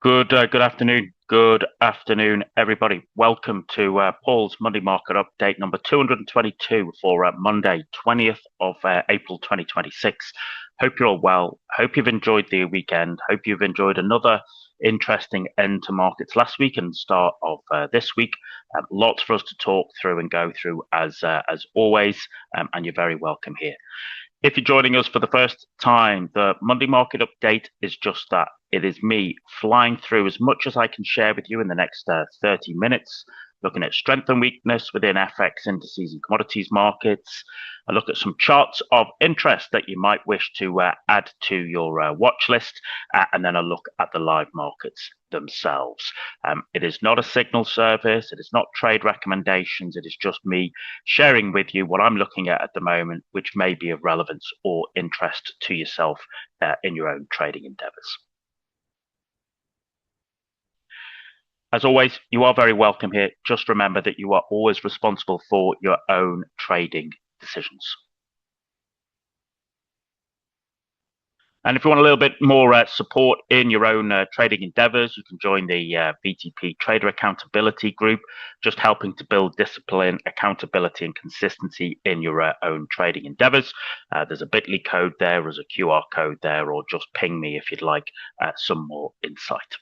Good afternoon. Good afternoon, everybody. Welcome to Paul's Monday Market Update number 222 for Monday, 20th of April 2026. Hope you're all well. Hope you've enjoyed the weekend. Hope you've enjoyed another interesting end to markets last week and start of this week. Lots for us to talk through and go through as always, and you're very welcome here. If you're joining us for the first time, the Monday Market Update is just that. It is me flying through as much as I can share with you in the next 30 minutes, looking at strength and weakness within FX indices and commodities markets. I look at some charts of interest that you might wish to add to your watch list, and then I look at the live markets themselves. It is not a signal service. It is not trade recommendations. It is just me sharing with you what I'm looking at the moment, which may be of relevance or interest to yourself in your own trading endeavors. As always, you are very welcome here. Just remember that you are always responsible for your own trading decisions. And if you want a little bit more support in your own trading endeavors, you can join the BTP Trader Accountability Group, just helping to build discipline, accountability, and consistency in your own trading endeavors. There's a bit.ly code there, there's a QR code there, or just ping me if you'd like some more insight.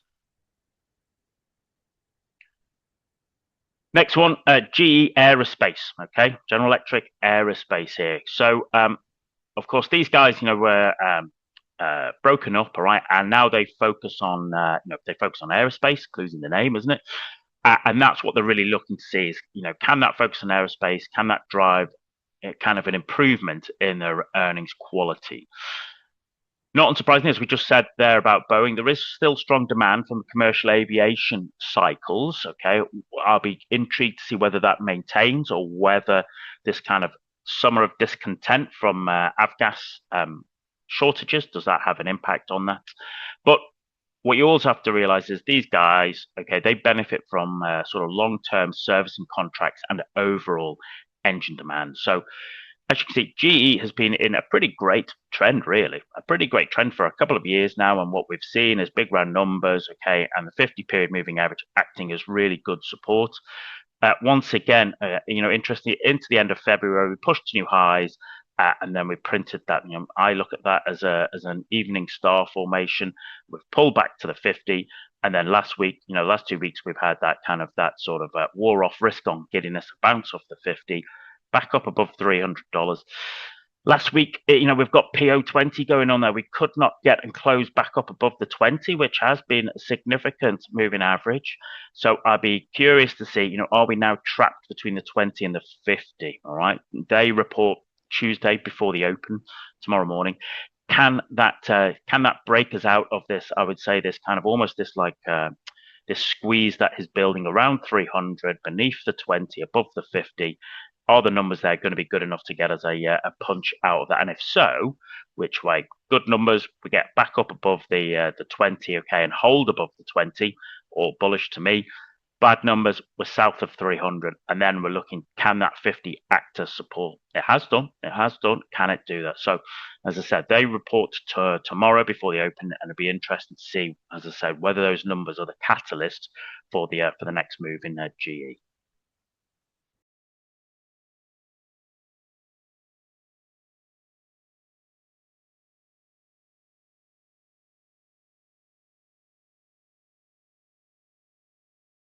Next one, GE Aerospace, okay? General Electric Aerospace here. So, of course, these guys, were broken up, all right, and now they focus on, they focus on aerospace, including the name, isn't it? And that's what they're really looking to see is, can that focus on aerospace? Can that drive kind of an improvement in their earnings quality? Not unsurprisingly, as we just said there about Boeing, there is still strong demand from commercial aviation cycles. Okay, I'll be intrigued to see whether that maintains or whether this kind of summer of discontent from avgas shortages, does that have an impact on that? But what you also have to realize is these guys, okay, they benefit from sort of long-term servicing contracts and overall engine demand. So as you can see, GE has been in a pretty great trend, really. A pretty great trend for a couple of years now. And what we've seen is big round numbers, okay, and the 50-period moving average acting as really good support. Once again, interestingly, into the end of February, we pushed to new highs, and then we printed that. I look at that as an evening star formation. We've pulled back to the 50. And then last week, last 2 weeks, we've had that sort of war off risk on getting us a bounce off the 50. Back up above $300. Last week, we've got PO20 going on there. We could not get and close back up above the 20, which has been a significant moving average. So I'd be curious to see, are we now trapped between the 20 and the 50? All right. They report Tuesday before the open tomorrow morning. Can that break us out of this? I would say this kind of almost this like this squeeze that is building around 300 beneath the 20, above the 50. Are the numbers there going to be good enough to get us a punch out of that? And if so, which way? Good numbers, we get back up above the 20, okay, and hold above the 20, or bullish to me. Bad numbers, we're south of 300, and then we're looking, can that 50 act as support? It has done. It has done. Can it do that? So, as I said, they report tomorrow before the open, and it'll be interesting to see, as I said, whether those numbers are the catalyst for the next move in GE.